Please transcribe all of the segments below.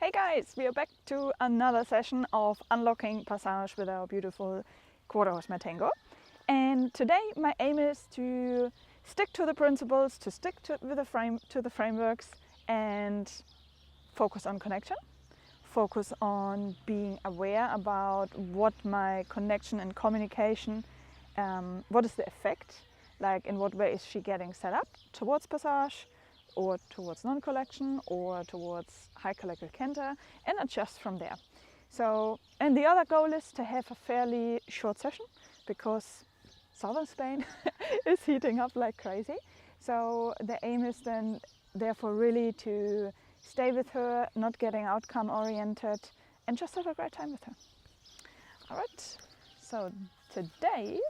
Hey guys, we are back to another session of unlocking passage with our beautiful quarter horse mare Tango. And today my aim is to stick to the principles, to stick to the frameworks and focus on connection. Focus on being aware about what my connection and communication, what is the effect, like in what way is she getting set up towards passage, or towards non-collection, or towards high collected canter, and adjust from there. So, and the other goal is to have a fairly short session, because southern Spain is heating up like crazy. So the aim is then therefore really to stay with her, not getting outcome oriented, and just have a great time with her. All right, so today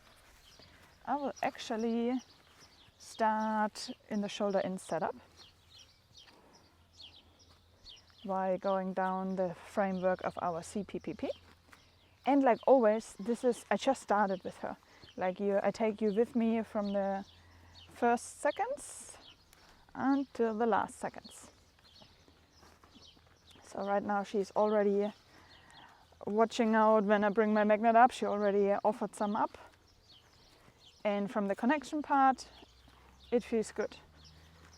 I will actually start in the shoulder in setup by going down the framework of our CPPP. And like always, I just started with her. I take you with me from the first seconds until the last seconds. So right now she's already watching out when I bring my magnet up. She already offered some up. And from the connection part, it feels good.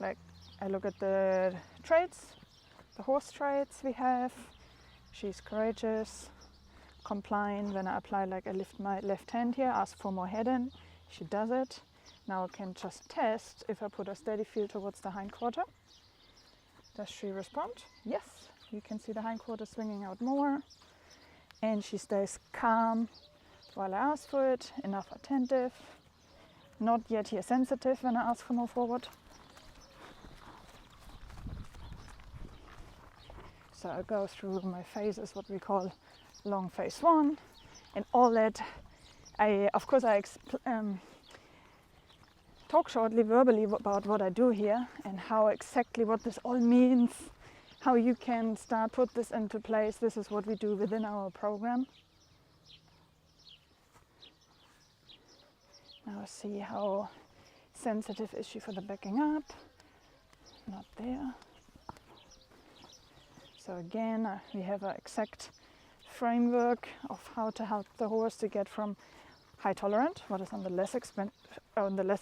Like I look at the traits, the horse traits we have. She's courageous, compliant. When I apply, like I lift my left hand here, ask for more head in, she does it. Now I can just test if I put a steady feel towards the hind quarter. Does she respond? Yes. You can see the hind quarter swinging out more. And she stays calm while I ask for it, enough attentive. Not yet here sensitive when I ask for more forward. So I go through my phases, what we call long phase one, and all that. I talk shortly verbally about what I do here and how exactly what this all means, how you can put this into place. This is what we do within our program. Now see how sensitive is she for the backing up. Not there. So again, we have an exact framework of how to help the horse to get from high tolerant, what is on the less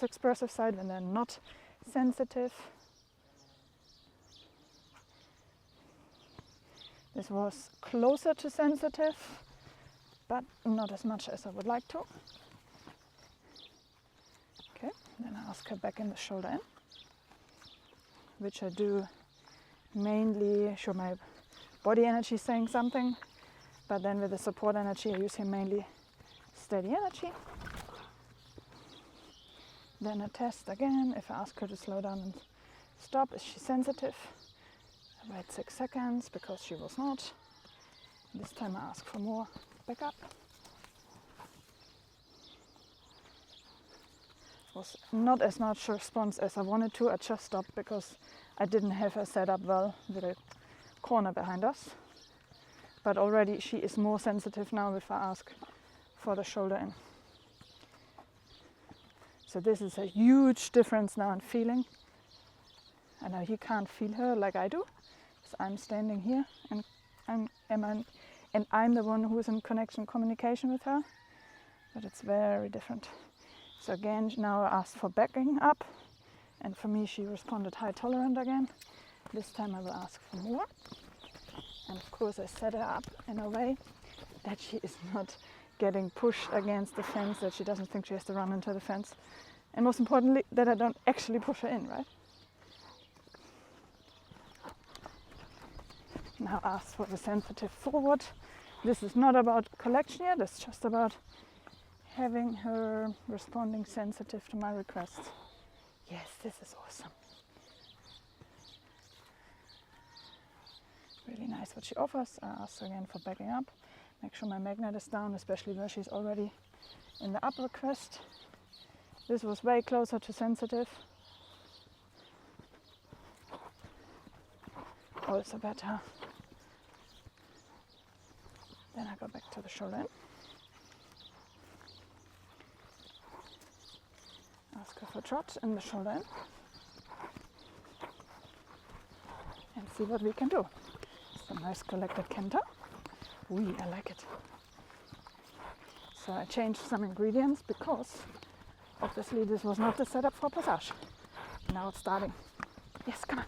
expressive side when they're not sensitive. This was closer to sensitive, but not as much as I would like to. Okay, then I ask her back in the shoulder in, which I do mainly show my body energy saying something, but then with the support energy I use here mainly steady energy. Then I test again. If I ask her to slow down and stop, is she sensitive? I wait 6 seconds because she was not. This time I ask for more backup. Was not as much response as I wanted to. I just stopped because I didn't have her set up well with a corner behind us. But already she is more sensitive now if I ask for the shoulder in. So this is a huge difference now in feeling. I know you can't feel her like I do, because I'm standing here and I'm the one who is in communication with her. But it's very different. So again, now I asked for backing up, and for me she responded high tolerant again. This time I will ask for more. And of course I set her up in a way that she is not getting pushed against the fence, that she doesn't think she has to run into the fence. And most importantly, that I don't actually push her in, right? Now ask for the sensitive forward. This is not about collection yet, it's just about having her responding sensitive to my requests. Yes, this is awesome. Really nice what she offers. I ask again for backing up. Make sure my magnet is down, especially where she's already in the up request. This was way closer to sensitive. Also better. Then I go back to the shoulder in. Ask her for trot in the shoulder in. And see what we can do. Some nice collected canter. Ooh, I like it. So I changed some ingredients because obviously this was not the setup for passage. Now it's starting. Yes, come on.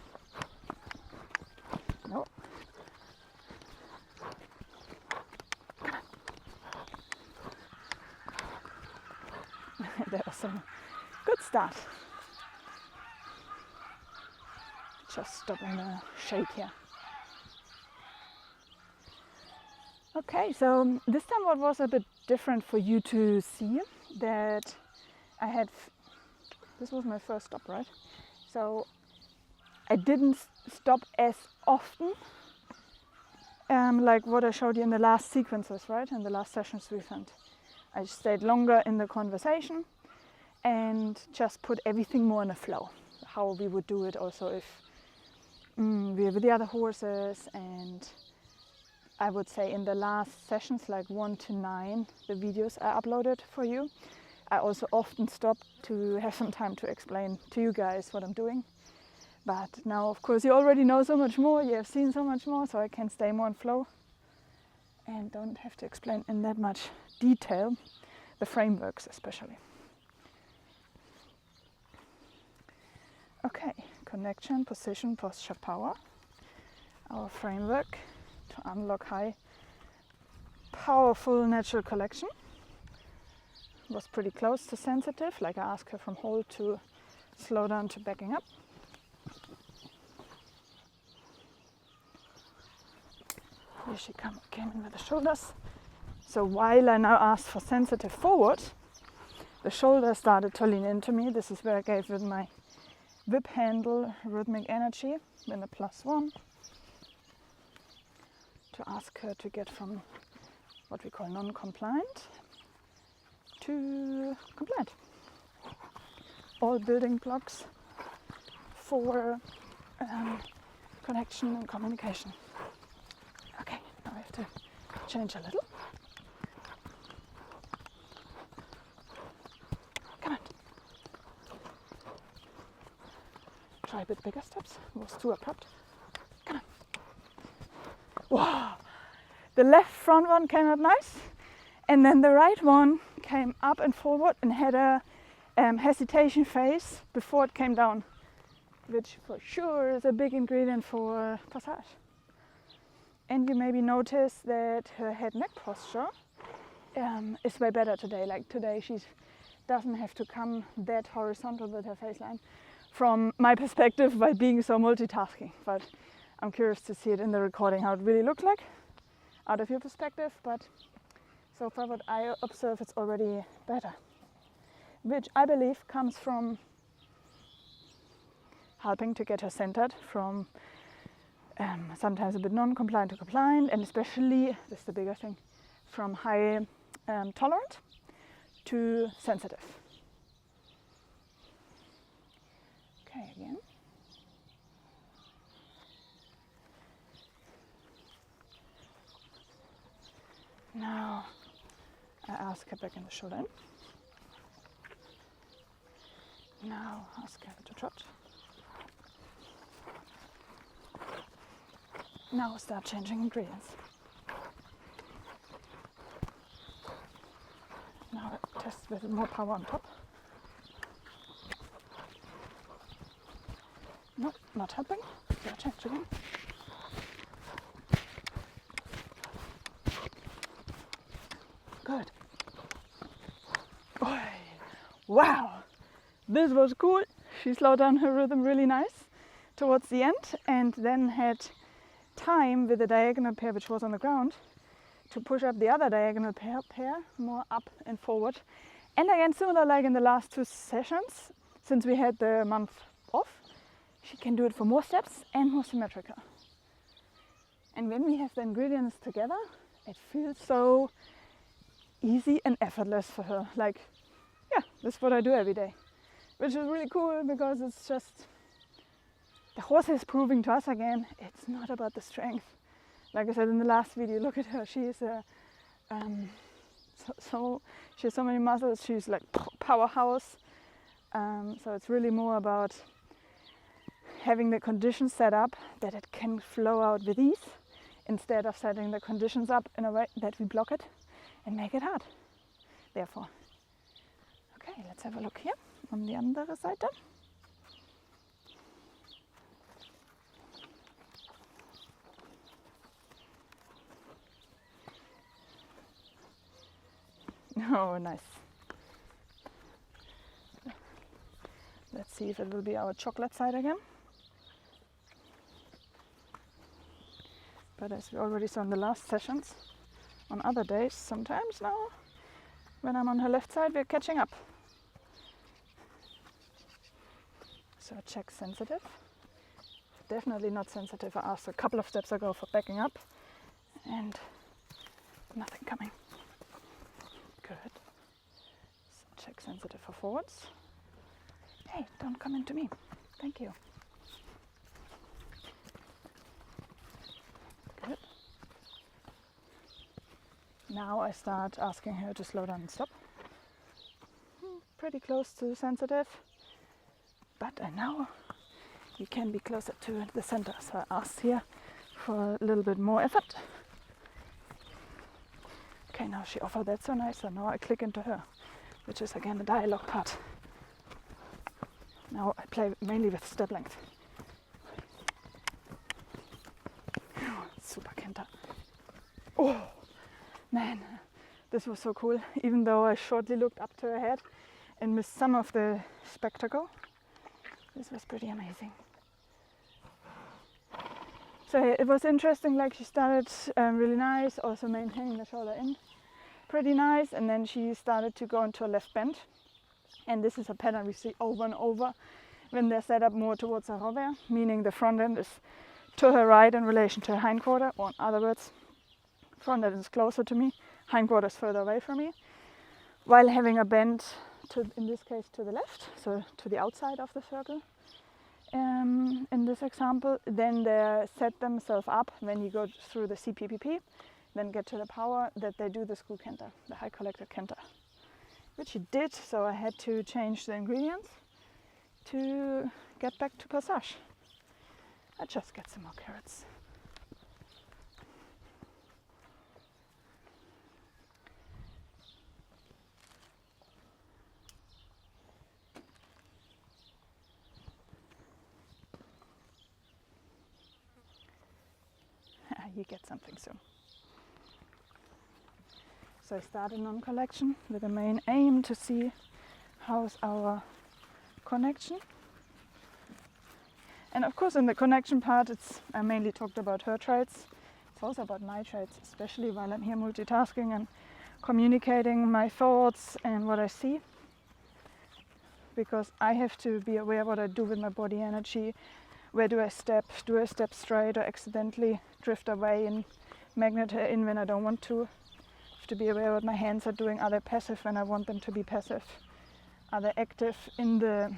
No. Come on. That was a good start. Just stop in the shade here. Okay, so this time what was a bit different for you to see, that I had, this was my first stop, right? So I didn't stop as often, like what I showed you in the last sequences, right? In the last sessions we found. I stayed longer in the conversation and just put everything more in a flow. How we would do it also if we were with the other horses, and I would say in the last sessions, like 1 to 9, the videos I uploaded for you, I also often stopped to have some time to explain to you guys what I'm doing. But now, of course, you already know so much more, you have seen so much more, so I can stay more in flow and don't have to explain in that much detail, the frameworks especially. Okay, connection, position, posture, power. Our framework to unlock high, powerful natural collection. Was pretty close to sensitive, like I asked her from hold to slow down to backing up. Here she came in with the shoulders. So while I now asked for sensitive forward, the shoulders started to lean into me. This is where I gave with my whip handle rhythmic energy in a +1. To ask her to get from what we call non-compliant to compliant. All building blocks for connection and communication. Okay, now I have to change a little. Come on. Try a bit bigger steps. It was too abrupt. Come on. Wow, the left front one came up nice, and then the right one came up and forward and had a hesitation phase before it came down, which for sure is a big ingredient for passage. And you maybe notice that her head neck posture is way better today. Like today she doesn't have to come that horizontal with her face line from my perspective by being so multitasking. But I'm curious to see it in the recording, how it really looks like out of your perspective, but so far what I observe, it's already better, which I believe comes from helping to get her centered from sometimes a bit non-compliant to compliant, and especially, this is the bigger thing, from high tolerant to sensitive. Okay, again. Now I ask her back in the shoulder in. Now ask her to trot. Now start changing ingredients. Now test with more power on top. No, not helping. So I change again. Good. Oy. Wow, this was cool. She slowed down her rhythm really nice towards the end, and then had time with the diagonal pair, which was on the ground, to push up the other diagonal pair more up and forward. And again, similar like in the last 2 sessions, since we had the month off, she can do it for more steps and more symmetrical. And when we have the ingredients together, it feels so easy and effortless for her. Like, yeah, this is what I do every day, which is really cool, because it's just, the horse is proving to us again, it's not about the strength. Like I said in the last video, look at her, she is a, she has so many muscles, she's like powerhouse. So it's really more about having the conditions set up that it can flow out with ease instead of setting the conditions up in a way that we block it and make it hard. Therefore, okay, let's have a look here on the andere Seite. Oh, nice. Let's see if it will be our chocolate side again. But as we already saw in the last sessions, on other days, sometimes now, when I'm on her left side, we're catching up. So check sensitive. Definitely not sensitive. I asked a couple of steps ago for backing up, and nothing coming. Good. So check sensitive for forwards. Hey, don't come into me. Thank you. Good. Now I start asking her to slow down and stop. Pretty close to sensitive, but I know you can be closer to the center. So I asked here for a little bit more effort. Okay, now she offered that so nice, so now I click into her, which is again the dialogue part. Now I play mainly with step length. Super canter. Oh man, this was so cool, even though I shortly looked up to her head and missed some of the spectacle. This was pretty amazing. So it was interesting, like she started really nice, also maintaining the shoulder in pretty nice, and then she started to go into a left bend. And this is a pattern we see over and over when they're set up more towards a revers, meaning the front end is to her right in relation to her hindquarter, or in other words, front end is closer to me, hindquarter is further away from me, while having a bend to, in this case, to the left, so to the outside of the circle. In this example, then they set themselves up when you go through the CPPP, then get to the power that they do the screw canter, the high collected canter, which he did. So I had to change the ingredients to get back to passage. I just get some more carrots. You get something soon. So I started non-collection with the main aim to see how's our connection. And of course in the connection part, I mainly talked about her traits. It's also about my traits, especially while I'm here multitasking and communicating my thoughts and what I see. Because I have to be aware what I do with my body energy. Where do I step? Do I step straight or accidentally drift away and magnet her in when I don't want to? I have to be aware what my hands are doing. Are they passive when I want them to be passive? Are they active in the,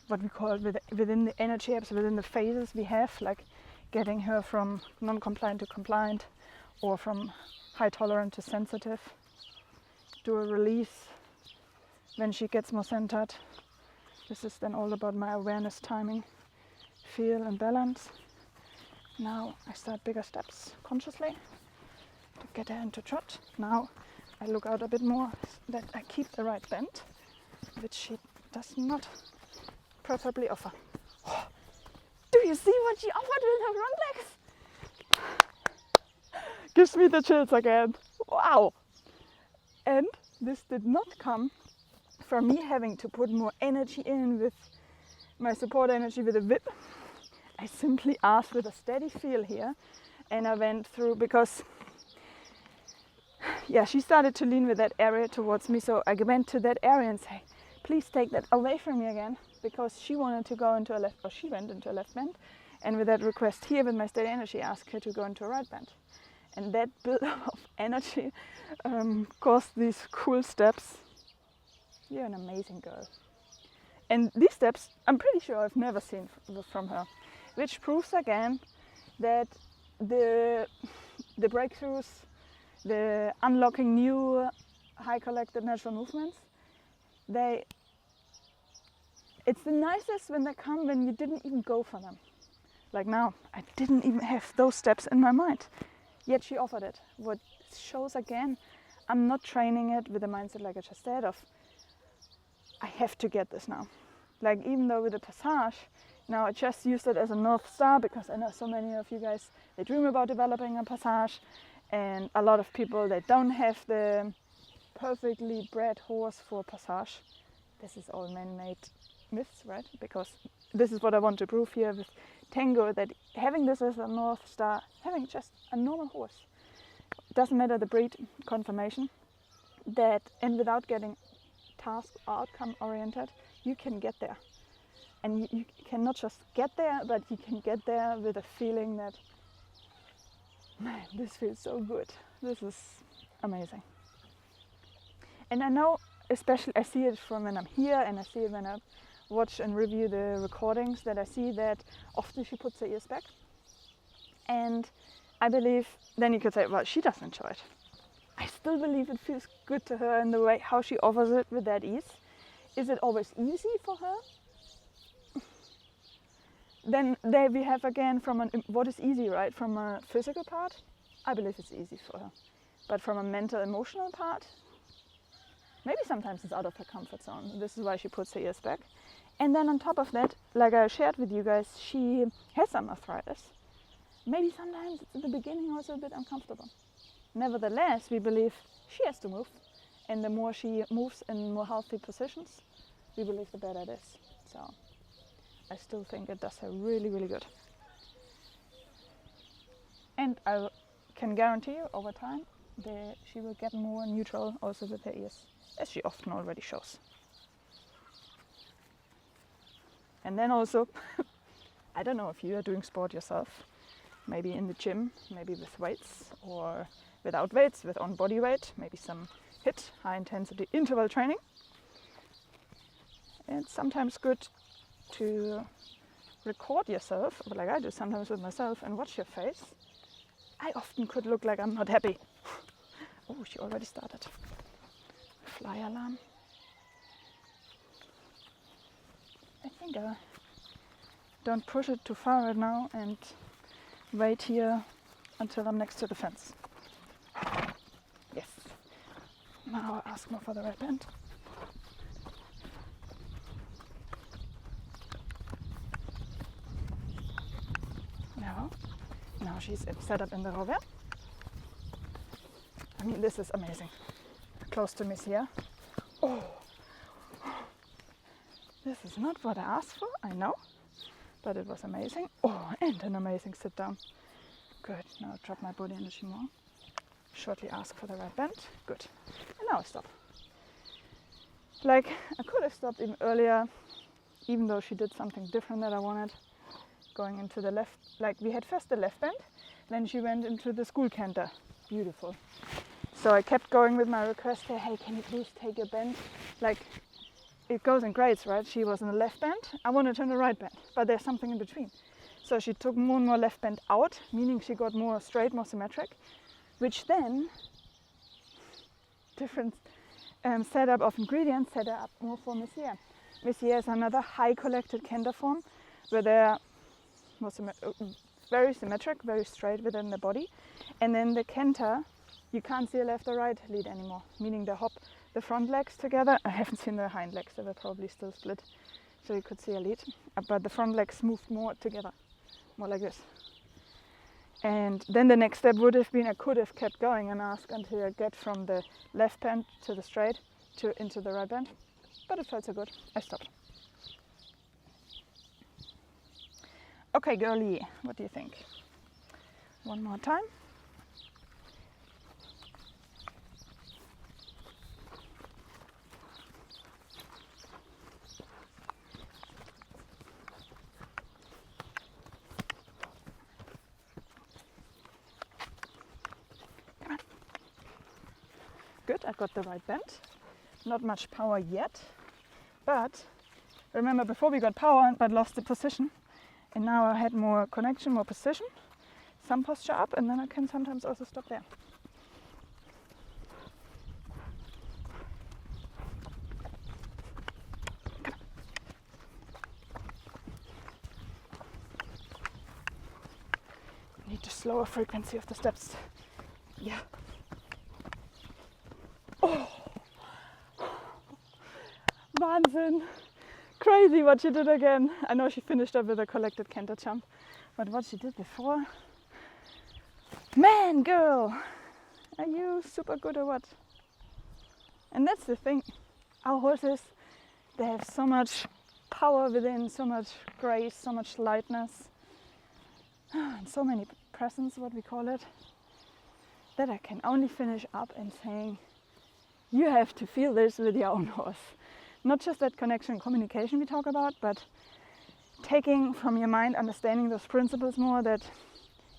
what we call within the energy apps, within the phases we have, like getting her from non-compliant to compliant, or from high tolerant to sensitive? Do a release when she gets more centered. This is then all about my awareness, timing, feel and balance. Now I start bigger steps consciously to get her into trot. Now I look out a bit more that I keep the right bend, which she does not preferably offer. Oh, do you see what she offered with her front legs? Gives me the chills again. Wow! And this did not come from me having to put more energy in with my support energy with a whip. I simply asked with a steady feel here, and I went through, because yeah, she started to lean with that area towards me, so I went to that area and say, please take that away from me again, because she wanted to go into a left, or she went into a left bend, and with that request here with my steady energy, I asked her to go into a right bend. And that build-up of energy caused these cool steps. You're an amazing girl. And these steps, I'm pretty sure I've never seen from her, which proves again that the breakthroughs, the unlocking new high collected natural movements, it's the nicest when they come when you didn't even go for them. Like now, I didn't even have those steps in my mind. Yet she offered it. What shows again, I'm not training it with the mindset like I just said of, I have to get this now. Like even though with the passage, now I just used it as a North Star because I know so many of you guys, they dream about developing a passage, and a lot of people, they don't have the perfectly bred horse for passage. This is all man-made myths, right? Because this is what I want to prove here with Tango, that having this as a North Star, having just a normal horse, doesn't matter the breed, confirmation, that and without getting task or outcome oriented, you can get there. And you cannot just get there, but you can get there with a feeling that, man, this feels so good. This is amazing. And I know, especially I see it from when I'm here and I see it when I watch and review the recordings, that I see that often she puts her ears back. And I believe, then you could say, well, she doesn't enjoy it. I still believe it feels good to her in the way how she offers it with that ease. Is it always easy for her? Then there we have again from what is easy, right? From a physical part, I believe it's easy for her. But from a mental, emotional part, maybe sometimes it's out of her comfort zone. This is why she puts her ears back. And then on top of that, like I shared with you guys, she has some arthritis. Maybe sometimes it's at the beginning also a bit uncomfortable. Nevertheless, we believe she has to move. And the more she moves in more healthy positions, we believe the better it is. So I still think it does her really, really good. And I can guarantee you over time she will get more neutral also with her ears, as she often already shows. And then also, I don't know if you are doing sport yourself, maybe in the gym, maybe with weights or without weights, with on body weight, maybe some HIIT, high intensity interval training. It's sometimes good to record yourself, like I do sometimes with myself, and watch your face. I often could look like I'm not happy. Oh, she already started. Fly alarm. I think I don't push it too far right now and wait here until I'm next to the fence. Yes. Now I ask more for the red band. Now she's set up in the rover. I mean, this is amazing. Close to Mezair. Oh, this is not what I asked for, I know, but it was amazing. Oh, and an amazing sit down. Good. Now drop my body energy more. Shortly ask for the right bend. Good. And now I stop. Like, I could have stopped even earlier, even though she did something different that I wanted. Going into the left, like we had first the left bend, then she went into the school canter. Beautiful. So I kept going with my request here, hey, can you please take a bend? Like, it goes in grades, right? She was in the left bend, I wanted her in the right bend, but there's something in between. So she took more and more left bend out, meaning she got more straight, more symmetric, which then, different setup of ingredients set her up more for Mezair. Mezair is another high collected canter form, where they're very symmetric, very straight within the body. And then the canter, you can't see a left or right lead anymore, meaning they hop the front legs together. I haven't seen the hind legs, they were probably still split, so you could see a lead. But the front legs moved more together, more like this. And then the next step would have been, I could have kept going and asked until I get from the left bend to the straight into the right bend. But it felt so good, I stopped. Okay, girlie, what do you think? One more time. Come on. Good, I got the right bend. Not much power yet, but remember before we got power but lost the position. And now I had more connection, more position, some posture up, and then I can sometimes also stop there. slower frequency of the steps. Yeah. Oh, Wahnsinn. Crazy what she did again. I know she finished up with a collected canter jump, but what she did before, man, girl, are you super good or what? And that's the thing. Our horses, they have so much power within, so much grace, so much lightness, and so many presence, what we call it, that I can only finish up in saying, you have to feel this with your own horse. Not just that connection and communication we talk about, but taking from your mind, understanding those principles more that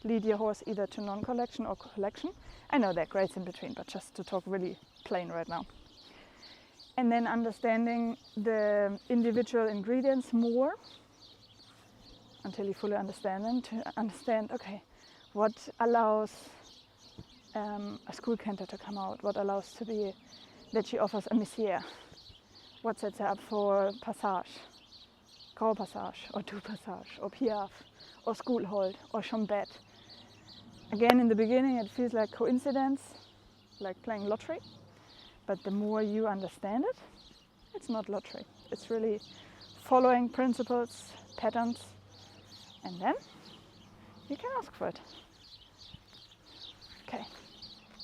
lead your horse either to non-collection or collection. I know there are grades in between, but just to talk really plain right now. And then understanding the individual ingredients more until you fully understand them, to understand, okay, what allows a school canter to come out, what allows to be that she offers a Mezair, what sets her up for passage, grand passage, or two passage, or piaffe, or school hold, or chambette. Again, in the beginning it feels like coincidence, like playing lottery, but the more you understand it, it's not lottery. It's really following principles, patterns, and then you can ask for it. Okay,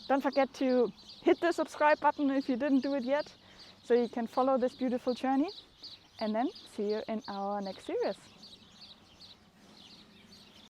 don't forget to hit the subscribe button if you didn't do it yet, so you can follow this beautiful journey, and then see you in our next series.